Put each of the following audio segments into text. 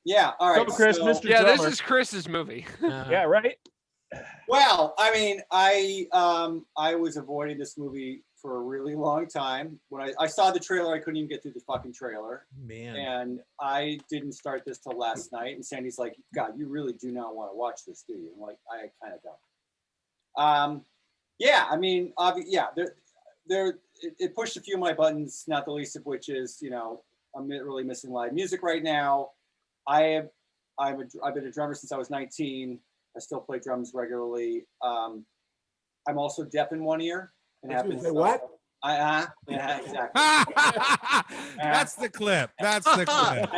Yeah. All right. So, Chris, Mr. Yeah, this Drummer. is Chris's movie. Yeah, right. Well, I mean, I was avoiding this movie for a really long time. When I saw the trailer, I couldn't even get through the fucking trailer. Man. And I didn't start this till last night. And Sandy's like, God, you really do not want to watch this, do you? I'm like, I kind of don't. Yeah, I mean, it pushed a few of my buttons, not the least of which is, you know, I'm really missing live music right now. I've been a drummer since I was 19. I still play drums regularly. I'm also deaf in one ear. And have been what? Yeah, exactly. That's the clip. That's the clip.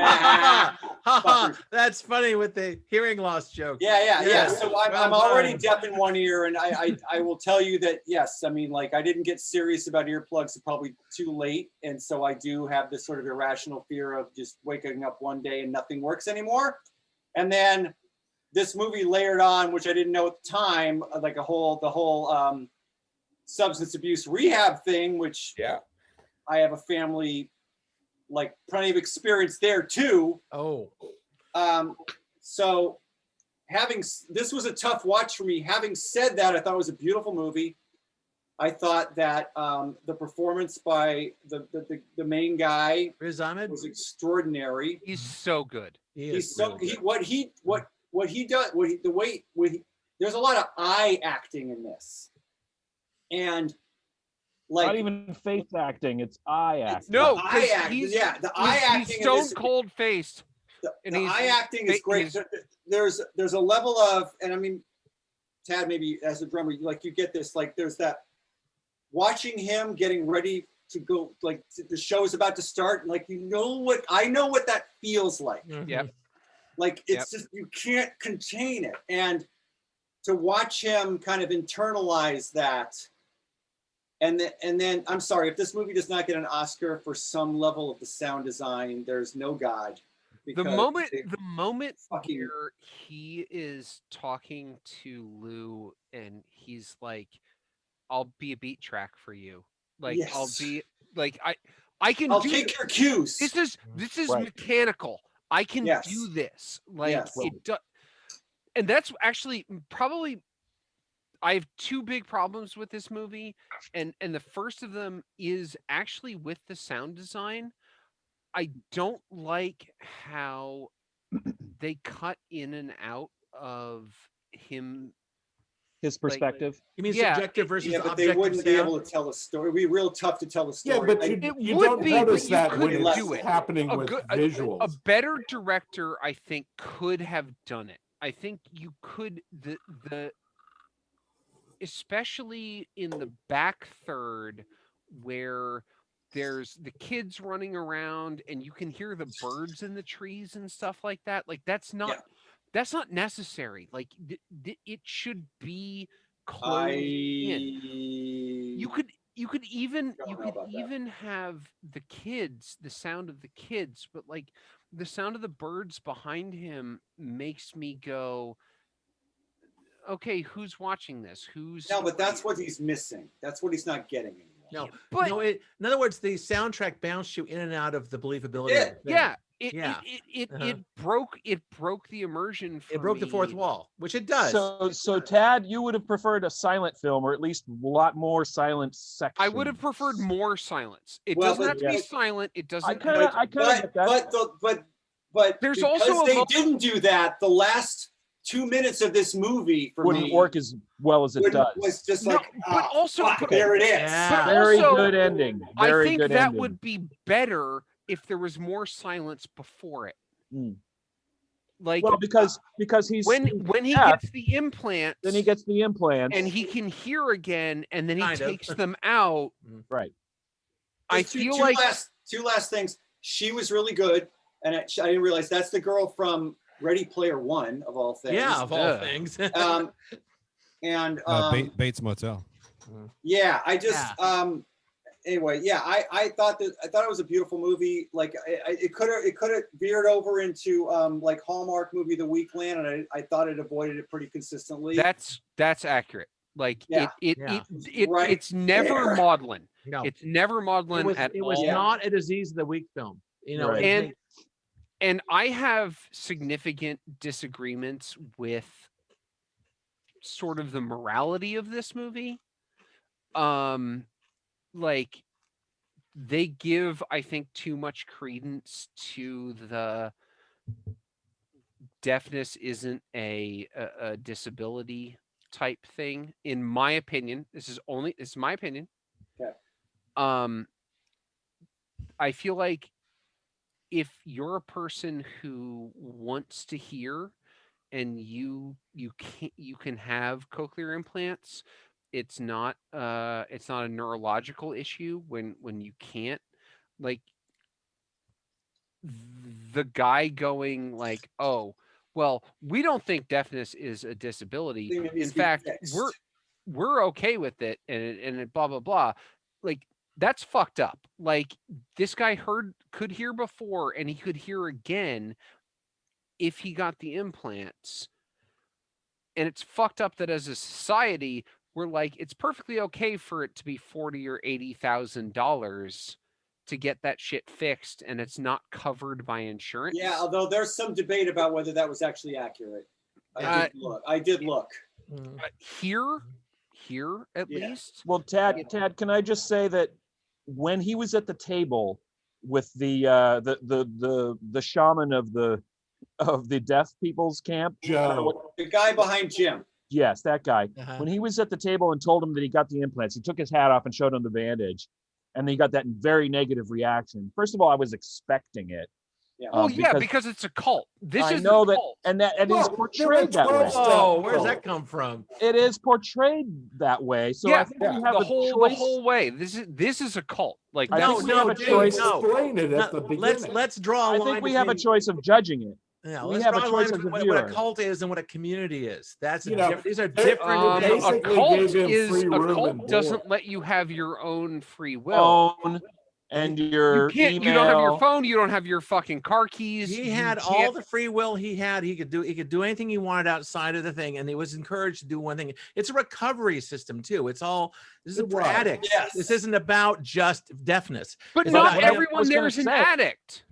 That's funny with the hearing loss joke. Yeah. So I'm already deaf in one ear, and I will tell you that yes, I mean, like, I didn't get serious about earplugs until probably too late, and so I do have this sort of irrational fear of just waking up one day and nothing works anymore. And then this movie layered on, which I didn't know at the time, like the whole substance abuse rehab thing, which I have a family, like, plenty of experience there too. So this was a tough watch for me. Having said that, I thought it was a beautiful movie. I thought that the performance by the main guy, Riz Ahmed, was extraordinary. He's so good. He's so good. What he does, there's a lot of eye acting in this. And like, not even face acting, it's eye acting. No, the eye acting. Yeah, the eye acting. He's stone cold faced. The eye acting is great. There's a level of, and I mean, Tad, maybe as a drummer, like, you get this, like, there's that watching him getting ready to go, like, the show's about to start, like, I know what that feels like. Yep. Like, it's just, you can't contain it. And to watch him kind of internalize that. And then, I'm sorry, if this movie does not get an Oscar for some level of the sound design, there's no God. The moment where he is talking to Lou and he's like, I'll be a beat track for you. Like, yes. I'll be like, I'll take your cues. This is right. Mechanical. I can do this. Like, it does. And that's actually probably, I have two big problems with this movie. And the first of them is actually with the sound design. I don't like how they cut in and out of him. His perspective. You mean subjective versus objective? But they wouldn't be able to tell a story. It'd be real tough to tell a story. Yeah, but you don't notice that when it's happening with visuals. A better director, I think, could have done it. I think you could, especially in the back third where there's the kids running around and you can hear the birds in the trees and stuff like that. Like, that's not necessary. Like, it should be closed in. You could even have the kids, the sound of the kids, but like the sound of the birds behind him makes me go, okay, who's watching this? But that's what he's missing. That's what he's not getting anymore. No, but in other words, the soundtrack bounced you in and out of the believability. It broke the immersion. It broke the fourth wall, which it does. So Tad, you would have preferred a silent film, or at least a lot more silent section. I would have preferred more silence. It doesn't have to be silent. It doesn't. I kind of get that. But there's because also they didn't do that. The last 2 minutes of this movie wouldn't work as well as it does. Was just there it is. Yeah. Very good ending. I think that would be better if there was more silence before it. Like, well, because he's when he gets the implants, then he gets the implants, and he can hear again, and then he takes them out. Right. I feel like two last things. She was really good, and I didn't realize that's the girl from Ready Player One, of all things. Yeah, of all things. Bates Motel. Yeah, I just anyway, I thought it was a beautiful movie. Like, it could have veered over into like Hallmark movie of the week land, and I thought it avoided it pretty consistently. That's accurate. Like, it's never maudlin. No, it's never maudlin at all. It was not a disease of the week film. You know, And I have significant disagreements with sort of the morality of this movie. Like they give, I think, too much credence to the deafness isn't a disability type thing. In my opinion, this is my opinion. Okay. I feel like if you're a person who wants to hear and you can have cochlear implants, it's not a neurological issue when you can't. Like the guy going like, oh, well, we don't think deafness is a disability. Thing that needs In to be fact, fixed. we're okay with it, and it blah blah blah. Like that's fucked up. Like this guy could hear before, and he could hear again if he got the implants. And it's fucked up that as a society, we're like, it's perfectly okay for it to be $40,000 or $80,000 to get that shit fixed, and it's not covered by insurance. Yeah, although there's some debate about whether that was actually accurate. I did look. Here at least. Well, Tad, can I just say that when he was at the table with the shaman of the deaf people's camp, Joe. The guy behind Jim. yes, that guy. Uh-huh. When he was at the table and told him that he got the implants, he took his hat off and showed him the bandage, and he got that very negative reaction. First of all, I was expecting it. Yeah. Well, because it's a cult. I know that, and it is portrayed that way. Oh, where does that come from? It is portrayed that way. So I think we have the whole way. This is a cult. Like I think we have a choice. Explain it at the beginning. Let's draw a line. I think we have a choice of judging it. Yeah, we let's have a draw a line choice as a between what viewer. a cult is and what a community is. That's You know, these are different. a basically cult gave him free room and doesn't board. let you have your own free will. Phone and your You can't. email. You don't have your phone. You don't have your fucking car keys. He you had can't- all the free will he had. He could do anything he wanted outside of the thing, and he was encouraged to do one thing. It's a recovery system too. This is It for was. addicts. Yes. This isn't about just deafness. But It's not about- everyone there is an addict.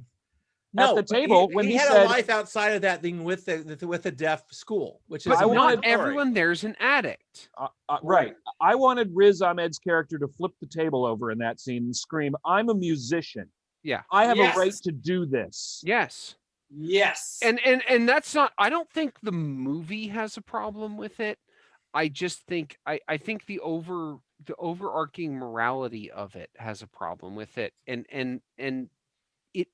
No, the but table, when he he had said- a life outside of that thing with the deaf school, which is But a not different story. everyone there's an addict. Right. I wanted Riz Ahmed's character to flip the table over in that scene and scream, "I'm a musician. Yeah. I have Yes. a right to do this." Yes. Yes. And that's not. I don't think the movie has a problem with it. I just think I think the overarching morality of it has a problem with it, and it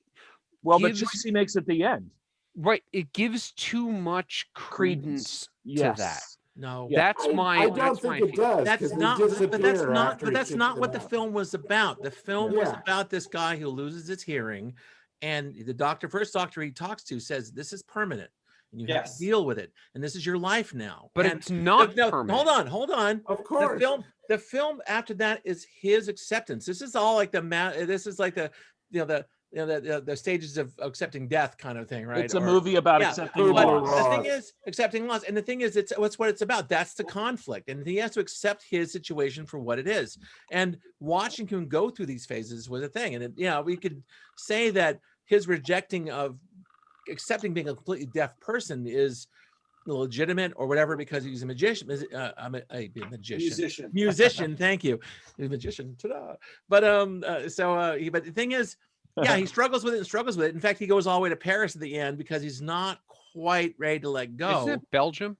Well, gives, the choice he makes at the end. right. It gives too much credence to that. No, That's my. I don't that's think my it does. that's 'cause they not. But disappear that's after not he what the kicks them film was about. The film was Yeah. about this guy who loses his hearing, and the first doctor he talks to says this is permanent, and you have Yes. to deal with it, and this is your life now. But And it's not no, permanent. hold on. Of course. The film after that is his acceptance. This is all like this is like the stages of accepting death kind of thing, right? It's a movie about yeah, accepting but loss. the thing is accepting loss, and the thing is what's what it's about. That's the conflict, and he has to accept his situation for what it is. And watching him go through these phases was a thing. And we could say that his rejecting of accepting being a completely deaf person is legitimate or whatever because he's a magician. A magician. Musician. Thank you, a magician. Ta-da. But but the thing is, he struggles with it. In fact, he goes all the way to Paris at the end because he's not quite ready to let go. Isn't it Belgium?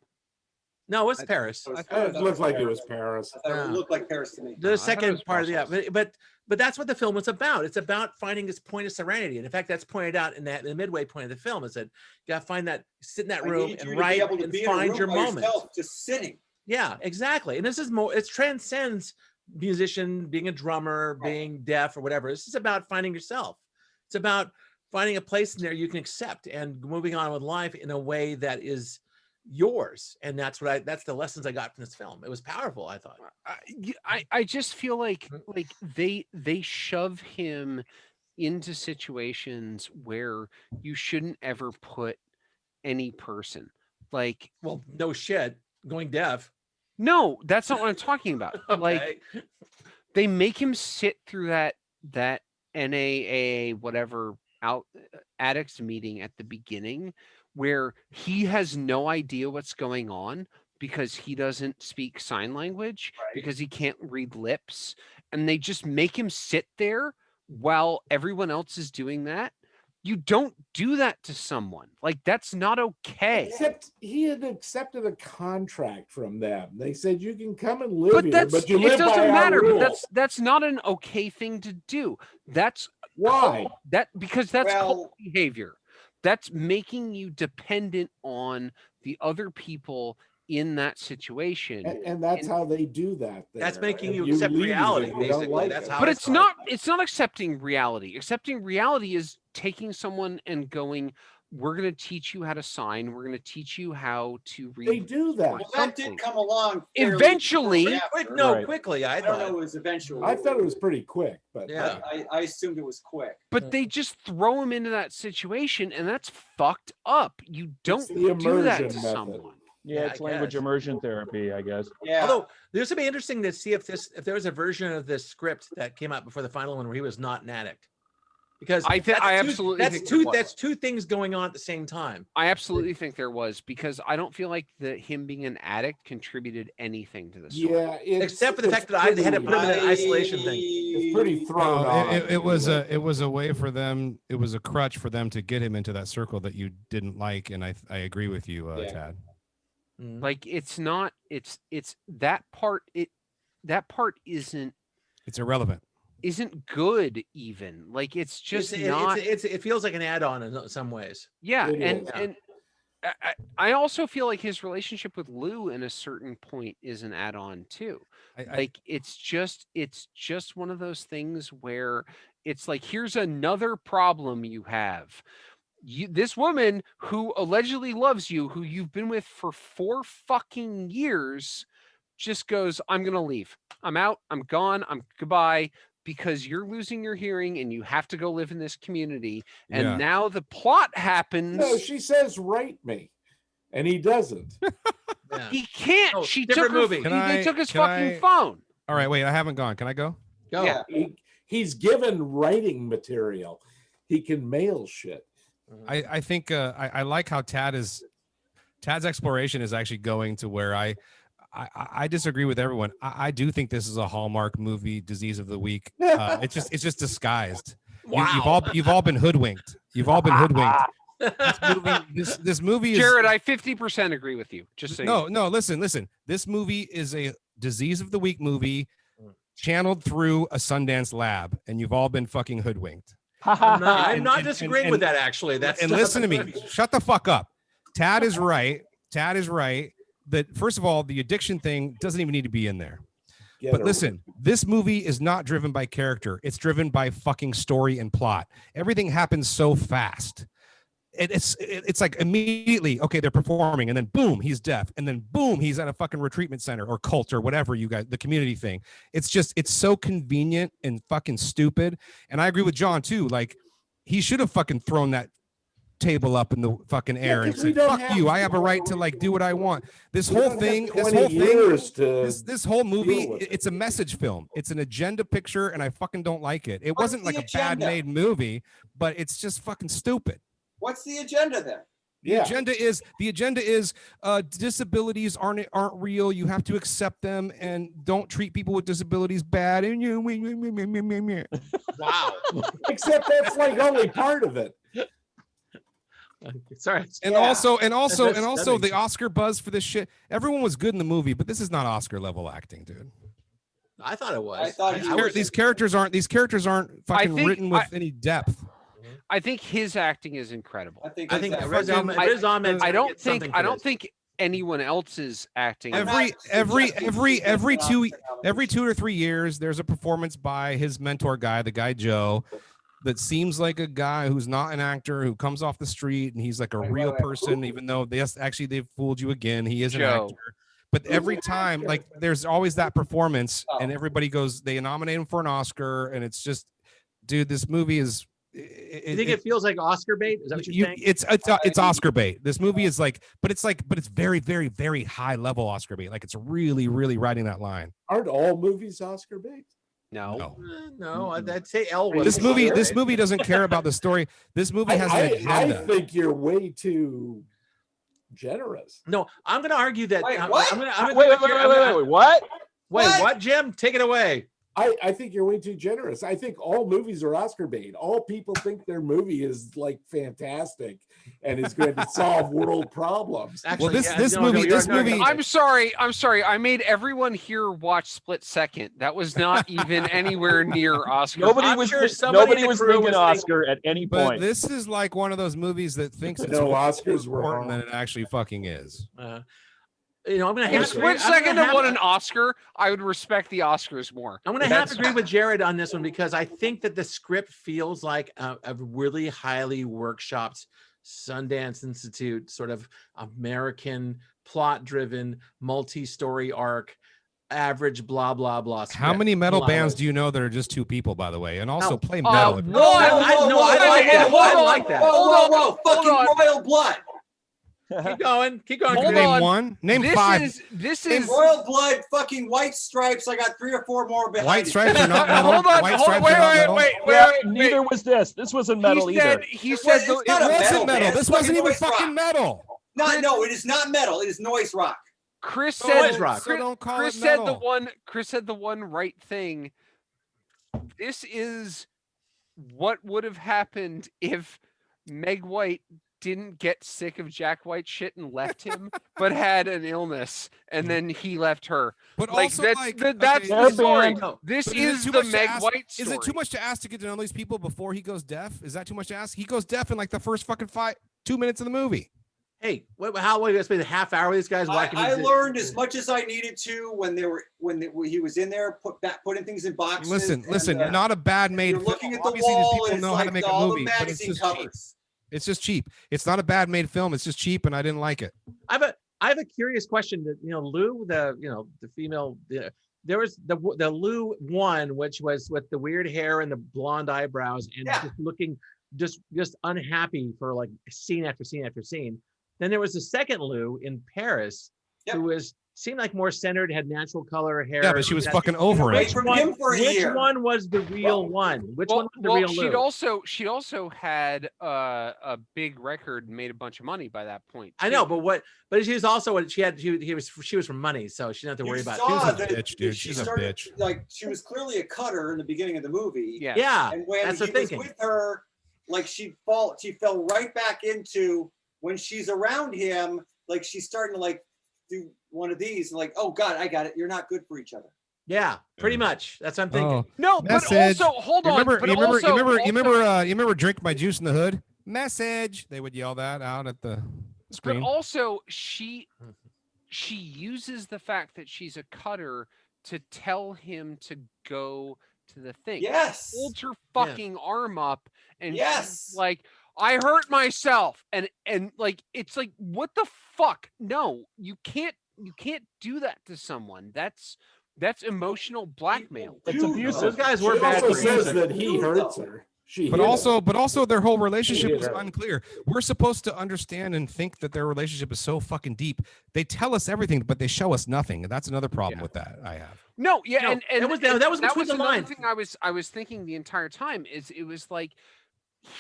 No, it's Paris. It looked like it was Paris. I thought it looked like Paris to me. The I thought it second was part of Brussels. but that's what the film is about. It's about finding this point of serenity. And in fact, that's pointed out in the midway point of the film is that you got to find that, sit in that I room need you and to be write able to and be in a find room your by moment. yourself, just sitting. Yeah, exactly. And this is more, it transcends musician, being a drummer, being deaf or whatever. This is about finding yourself. It's about finding a place in there you can accept and moving on with life in a way that is yours. And that's the lessons I got from this film. It was powerful, I thought. I just feel like they shove him into situations where you shouldn't ever put any person. Like, Well, no shit, going deaf. no, that's not what I'm talking about. Like, Okay. they make him sit through that NAA whatever addicts meeting at the beginning where he has no idea what's going on because he doesn't speak sign language, because he can't read lips, and they just make him sit there while everyone else is doing that. You don't do that to someone. Like, that's not okay. Except he had accepted a contract from them. They said you can come and live here, but you live it doesn't by matter. our But rules. that's not an okay thing to do. That's Why? because that's Well- cult behavior. That's making you dependent on the other people in that situation. And that's how they do that. That's there. making And you accept leave reality, if you don't basically. like That's it. how But it's it's not accepting reality. Accepting reality is taking someone and going, we're going to teach you how to sign. We're going to teach you how to read. They do that. Well, that did come along fairly Eventually. shortly after. Quickly. I I don't know. thought. It was eventually. I thought it was pretty quick, but Yeah. I assumed it was quick. But they just throw him into that situation, and that's fucked up. You don't the do that immersion to method. someone. Yeah, Yeah, it's I language guess. immersion therapy, I guess. Yeah. Although this would be interesting to see if there was a version of this script that came out before the final one where he was not an addict. Because I absolutely think there was. that's two things going on at the same time. I absolutely think there was, because I don't feel like him being an addict contributed anything to the story. yeah, Except for the fact that they had to put him in an isolation thing. It's pretty thrown off. It was a way for them. It was a crutch for them to get him into that circle that you didn't like, and I agree with you, Yeah. Tad. Mhm. Like, it's not. It's that part. That part isn't It's irrelevant. good even. Like, it's just not. It feels like an add-on in some ways. Yeah, It and is. and I also feel like his relationship with Lou in a certain point is an add-on too. Like, it's just one of those things where it's like, here's another problem you have. This woman who allegedly loves you, who you've been with for 4 fucking years, just goes, I'm gonna leave. I'm out. I'm gone. I'm goodbye. Because you're losing your hearing and you have to go live in this community. And Yeah. now the plot happens. No, she says, "Write me," and he doesn't. Yeah. He can't. Oh, She different took her, movie. They took his Can fucking I- phone. All right, wait. I haven't gone. Can I go? Go. Yeah. He's given writing material. He can mail shit. I think I like how Tad's exploration is actually going to where I disagree with everyone. I do think this is a Hallmark movie, Disease of the Week. It's just disguised. Wow. You've all been hoodwinked. You've all been hoodwinked. This movie is Jared, I 50% agree with you. Just saying. no. Listen. This movie is a Disease of the Week movie channeled through a Sundance lab, and you've all been fucking hoodwinked. I'm not And- disagreeing and- with that, actually. That's And listen to me. Shut the fuck up. Tad is right. That first of all, the addiction thing doesn't even need to be in there. Get But a- listen, this movie is not driven by character. It's driven by fucking story and plot. Everything happens so fast. It's like immediately, okay, they're performing, and then boom, he's deaf, and then boom, he's at a fucking retreatment center or cult or whatever you guys, the community thing. It's so convenient and fucking stupid. And I agree with John too. Like, he should have fucking thrown that table up in the fucking air and 'cause we said, don't "Fuck have- you! I have a right to like do what I want." This We whole don't have thing, 20 years to this whole movie, deal with it. it's a message film. It's an agenda picture, and I fucking don't like it. It What's wasn't the like a agenda? bad made movie, but it's just fucking stupid. What's the agenda then? The agenda is disabilities aren't real. You have to accept them and don't treat people with disabilities bad. And you, Wow. Except that's like only part of it. Sorry. and Yeah. also That makes the sense. Oscar buzz for this shit. Everyone was good in the movie, but this is not Oscar level acting, dude. I thought it was. I thought he was- These characters aren't fucking think- written with any depth. I think his acting is incredible. I think I think exactly. Riz Ahmed- Riz Ahmed's I gonna don't get think something for this. anyone else's acting. I'm not Every suggesting he gets every an two Oscar every nomination. 2 or 3 years, there's a performance by his mentor guy, the guy Joe, that seems like a guy who's not an actor, who comes off the street and he's like a real person, even though they've fooled you again. He is an Joe. actor. But every time, like, there's always that performance, and everybody goes, they nominate him for an Oscar, and it's just, dude, this movie is. You think it feels like Oscar bait? Is that what you're saying? It's Oscar bait. This movie is like, but it's very, very, very high level Oscar bait. Like, it's really, really riding that line. Aren't all movies Oscar bait? No. No, I'd say L was. This movie doesn't care about the story. This movie has an I agenda. think you're way too generous. No, I'm going to argue that. Wait, I'm what? gonna Wait, what? Wait, what, Jim? Take it away. I think you're way too generous. I think all movies are Oscar bait. All people think their movie is like fantastic and is going to solve world problems. Actually, this movie. I'm sorry. I made everyone here watch Split Second. That was not even anywhere near Oscar. Nobody I'm was sure somebody in the crew thinking was Oscar at any But point. this is like one of those movies that thinks it's No, more Oscars were important wrong. than it actually fucking is. I'm going to If have Split Second had won an Oscar, I would respect the Oscars more. I'm going to have to agree with Jared on this one because I think that the script feels like a really highly workshopped Sundance Institute sort of American plot-driven multi-story arc, average blah blah blah. Script. How many metal bands do you know that are just two people, by the way, and also play Whoa, metal? I like that. Whoa, fucking Royal Blood. Keep going. Hold Name on. one. Name five. This In is Royal Blood, fucking White Stripes. I got 3 or 4 more behind White it. Stripes are not metal. Hold on. White Stripes Wait, are not metal. wait. Neither was this. This wasn't metal either. He said It's not It a wasn't metal metal. band. This It's wasn't fucking even noise fucking rock. metal. No, it is not metal. It is noise rock. Chris Oh, said it's rock. So don't call Chris it said metal. Chris said the one right thing. This is what would have happened if Meg White didn't get sick of Jack White's shit and left him, but had an illness and then he left her. But Like also, that's like, that's okay, the story. No, This but is it the much to Meg ask- White story. Is it too much to ask to get to know these people before he goes deaf? Is that too much to ask? He goes deaf in like the first fucking 2 minutes of the movie. Hey, how long you spend a half hour with these guys watching? I learned as much as I needed to when he was in there putting things in boxes. Listen, not a bad made You're film. looking at the Obviously, these wall, people and it's know how to like make a all the movie, but it's magazine just cheap. covers. It's just cheap. It's not a bad made film. It's just cheap, and I didn't like it. I have a curious question that Lou, the female, there was the Lou one, which was with the weird hair and the blonde eyebrows and just looking just unhappy for like scene after scene after scene. Then there was the second Lou in Paris who seemed like more centered, had natural color hair. Yeah, but she was fucking over it. Wait from him for a year. Which one was the real one? Which one was the real Lou? She'd also had a big record and made a bunch of money by that point. I know, but she was also she was from money, so she didn't have to worry about it. Bitch, dude. She's a bitch. Like she was clearly a cutter in the beginning of the movie. Yeah. And when that's he the was thinking. with her, like she fell right back into when she's around him, like she's starting to like do one of these, like, oh God, I got it. You're not good for each other. Yeah, pretty much. That's what I'm thinking. No, Message. but also hold on. You remember Drink My Juice in the Hood? Message. They would yell that out at the screen. But also she uses the fact that she's a cutter to tell him to go to the thing. Yes. Holds her fucking arm up and Yes. she's like, I hurt myself. And like it's like, what the fuck? No, you can't do that to someone. That's emotional blackmail. It's abusive. Those guys were She bad. also for says music. that he hurts her. But also their whole relationship hit was her. unclear. We're supposed to understand and think that their relationship is so fucking deep. They tell us everything, but they show us nothing. And that's another problem with that I have. No, yeah, No, and that was between the another lines. thing I was thinking the entire time is it was like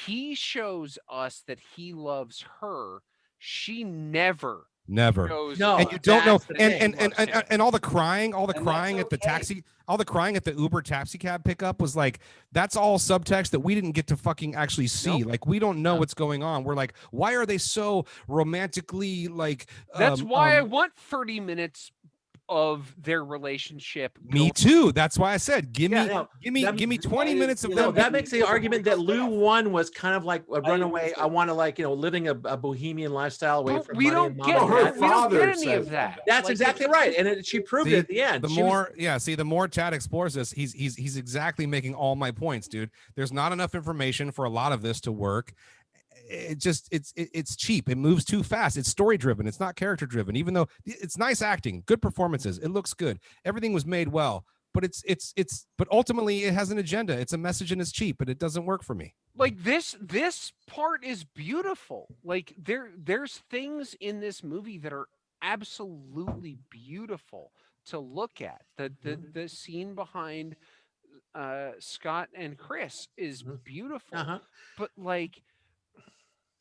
he shows us that he loves her. She never shows No. And you don't know. that's the thing. And all the crying And that's at the okay. taxi, all the crying at the Uber taxi cab pickup was like, that's all subtext that we didn't get to fucking actually see. Nope. Like, we don't know what's going on. We're like, why are they so romantically like, That's why I want 30 minutes of their relationship. me going- too. That's why I said, give me that- 20 minutes of No, them. that makes the argument that Lou one was kind of like a runaway. I want to living a bohemian lifestyle away But from we money don't and get mom her and we dad. don't father get any says of that. That's Like, exactly right, and she proved it at the end. The She was- the more Chad explores this, he's exactly making all my points, dude. There's not enough information for a lot of this to work. It's cheap. It moves too fast. It's story driven. It's not character driven. Even though it's nice acting, good performances, it looks good. Everything was made well, but but ultimately it has an agenda. It's a message and it's cheap, but it doesn't work for me. like this part is beautiful. Like there's things in this movie that are absolutely beautiful to look at. The scene behind Scott and Chris is Mhm. beautiful, Uh-huh. but like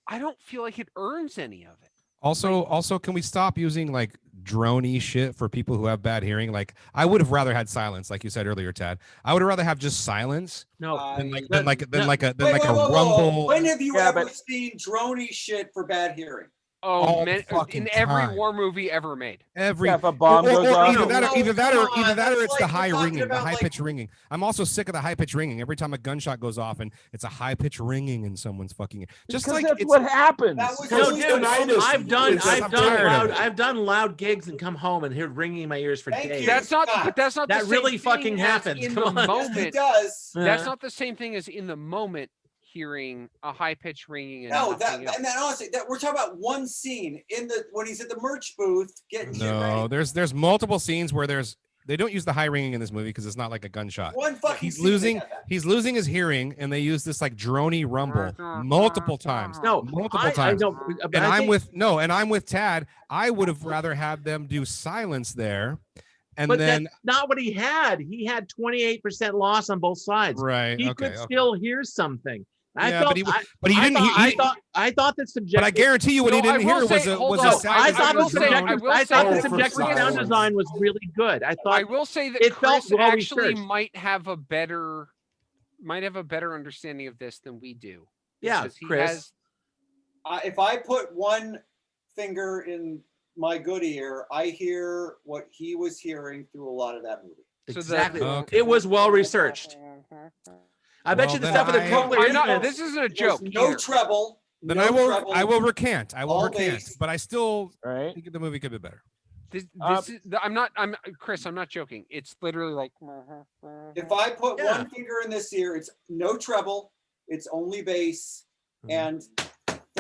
I don't feel like it earns any of it. Also, can we stop using like droney shit for people who have bad hearing? Like, I would have rather had silence, like you said earlier, Tad. I would rather have just silence No, than like I- than like than no. like a Wait, wait, whoa, whoa, whoa. rumble. When have you Yeah, ever but- seen droney shit for bad hearing? Oh, All man, fucking in every time. war movie ever made. Every Yeah, if a bomb goes off, either that or No, either that come or either on, that or that's it's like the we're high talking ringing, the about, high like- pitch ringing. I'm also sick of the high pitch ringing. Every time a gunshot goes off and it's a high pitch ringing in someone's fucking ear. Just because like that's it's what happens. That was No, always dude, the- I've done I'm tired of it. I've done loud gigs and come home and hear ringing in my ears for Thank days. you. That's not, Scott, but that's not that the same really thing fucking as happens. in Come the on. Yes, it moment. does. That's Uh, not the same thing as in the moment hearing a high pitch ringing and No, nothing else. and then honestly, that we're talking about one scene in the when he's at the merch booth getting shit no. ready. There's multiple scenes where they don't use the high ringing in this movie because it's not like a gunshot. One fucking He's scene they losing had that. he's losing his hearing and they use this like droney rumble multiple times. no, multiple I times. don't. But And I I'm think- with Tad. I would have rather had them do silence there, and but then that's not what he had. He had 28% loss on both sides. right. He Okay. could still hear something. I Yeah, felt, but he I didn't. Thought, he- I thought that subjective. but I guarantee you, what he No, I didn't will hear say- hold was on. a No, sound. I I thought will the say- I subjective. will I say thought the that subjective for sound silence. design was really good. I I thought will say that it felt Chris well actually researched. might have a better understanding of this than we do. Yeah, because he Chris. has- If I put one finger in my good ear, I hear what he was hearing through a lot of that movie. So the- Exactly. Okay. It was well researched. I bet Well, you the then stuff with the I- cochlear I'm not, implants. this isn't a There's joke. no either. treble. Then no treble, I will recant. I will all recant. bass. But I still right? think the movie could be better. This Uh, is, I'm Chris. I'm not joking. It's literally like. If I put Yeah. one finger in this ear, it's no treble. It's only bass Mhm. and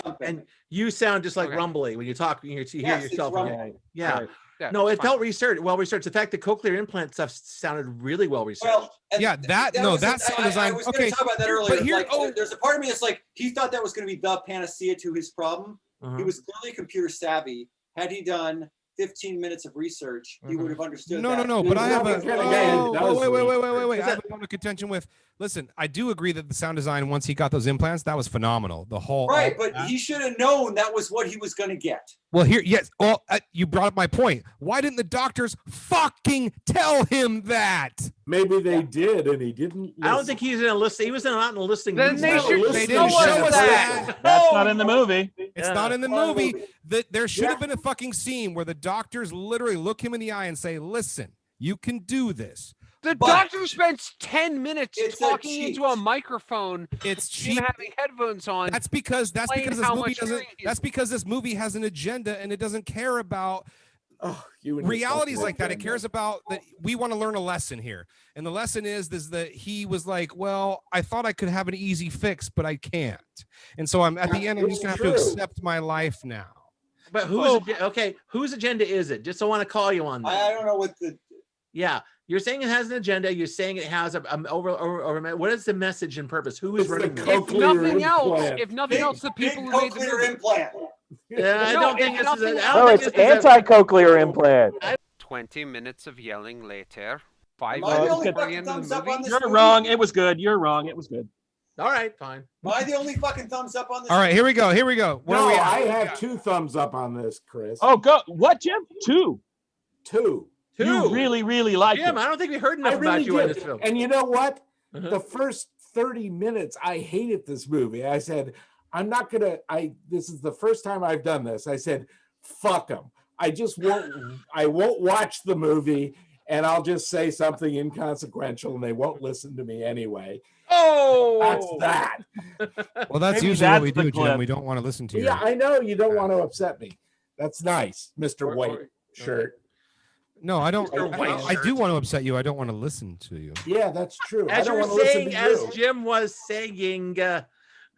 thumping. And you sound just like Okay. rumbly when you talk. You hear Yes, it's yourself. rumbly. Right. Yeah. Right. Yeah, No, it's it fine. felt researched, well researched. The fact the cochlear implant stuff sounded really well researched. Well, and Yeah, no, was that it. sound I design. was Okay, going to talk about that earlier. but here, Like, there's a part of me that's like, he thought that was going to be the panacea to his problem. Uh-huh. He was clearly computer savvy. Had he done 15 minutes of research, he would have understood no, that. but I have a. He's the kind of guy who Oh, does wait. Is I have that- a point of contention with. Listen, I do agree that the sound design once he got those implants, that was phenomenal. The whole Right, all but that. he should have known that was what he was going to get. Well, here, yes. Well, you brought up my point. Why didn't the doctors fucking tell him that? Maybe they did, and he didn't. I don't listen. think he's in a list. He was not in a listing. Then mood. they No, should. listen, They no didn't one show us said that. That's No, not in the movie. It's Yeah. not in the Not in the movie. movie. That there should have Yeah. been a fucking scene where the doctors literally look him in the eye and say, "Listen, you can do this. The But- doctor spends 10 minutes It's a talking into a cheat. microphone, It's him cheap." having headphones on. That's because explain this how movie much doesn't. hearing he That's is. because this movie has an agenda and it doesn't care about Oh, you and your realities fucking like that. It agenda. cares about that. We want to learn a lesson here, and the lesson is that he was like, "Well, I thought I could have an easy fix, but I can't." And so I'm at the end. I'm just gonna have to True. accept my life now. But whose agenda is it? Just I want to call you on that. I don't know what the. Yeah, you're saying it has an agenda. You're saying it has a what is the message and purpose? Who is It's the running? co- if nothing cochlear else, implant. if nothing else, the big people who made the cochlear movie. implant. Yeah, I No, don't think if this is. nothing- I No, don't it's think this is a- anti-cochlear implant. 20 minutes of yelling later. 5 Am I the minutes only before the fucking end of thumbs the up movie. on this You're movie? wrong. It was good. You're wrong. It was good. All right, fine. Am I the only fucking thumbs up on this? All right, here we go. Where No, are we at? I have 2 thumbs up on this, Chris. Oh, go. What, Jim? 2. 2. You really, really like Jim, it. I don't think we heard I enough really about you in did. this film. And you know what? Uh-huh. The first 30 minutes, I hated this movie. I said, I'm not gonna. This is the first time I've done this. I said, fuck them. I just won't. I won't watch the movie, and I'll just say something inconsequential, and they won't listen to me anyway. Oh, That's that. Well, that's Maybe usually what we that's the do, Jim. clip. We don't want to listen to you. Yeah, I know you don't want to upset me. That's nice, Mr. White shirt. No, I don't. Mr. White I shirt. do want to upset you. I don't want to listen to you. Yeah, that's true. I As you don't were want to listen saying, to as you. Jim was saying,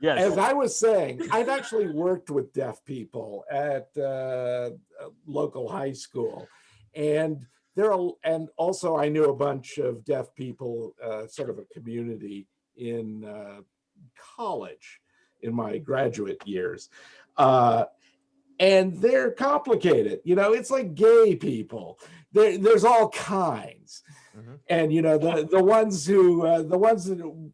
Yes. As I was saying, I've actually worked with deaf people at a local high school, and and also I knew a bunch of deaf people, sort of a community in college in my graduate years, and they're complicated. You know, it's like gay people. There's all kinds. And you know, the ones that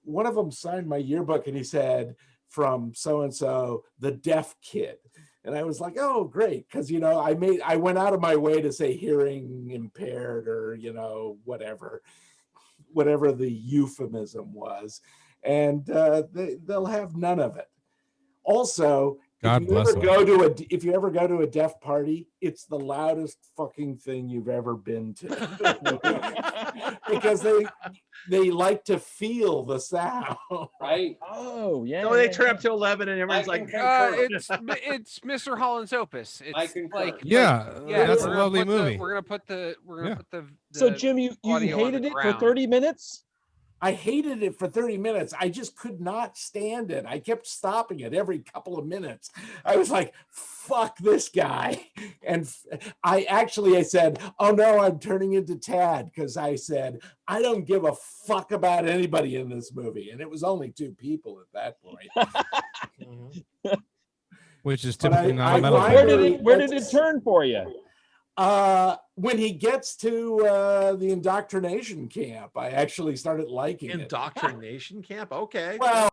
one of them signed my yearbook and he said, from so and so, the deaf kid. And I was like, oh, great. Because, you know, I went out of my way to say hearing impaired or, you know, whatever the euphemism was. And they'll have none of it. Also, God if you bless ever go to a deaf party, it's the loudest fucking thing you've ever been to. Because they like to feel the sound. Right. Oh yeah. So they turn up to 11 and everyone's I like, concur. It's Mr. Holland's Opus. I It's concur. like Yeah, that's a we're gonna lovely put the- movie. we're gonna put the So Jim, you audio on hated the it for ground. 30 minutes? I hated it for 30 minutes. I just could not stand it. I kept stopping it every couple of minutes. I was like, fuck this guy. And I said, oh no, I'm turning into Tad, because I said, I don't give a fuck about anybody in this movie. And it was only 2 people at that point. Which is But typically not a metal band. Where did it turn for you? When he gets to the indoctrination camp, I actually started liking it. indoctrination camp. Okay. Well,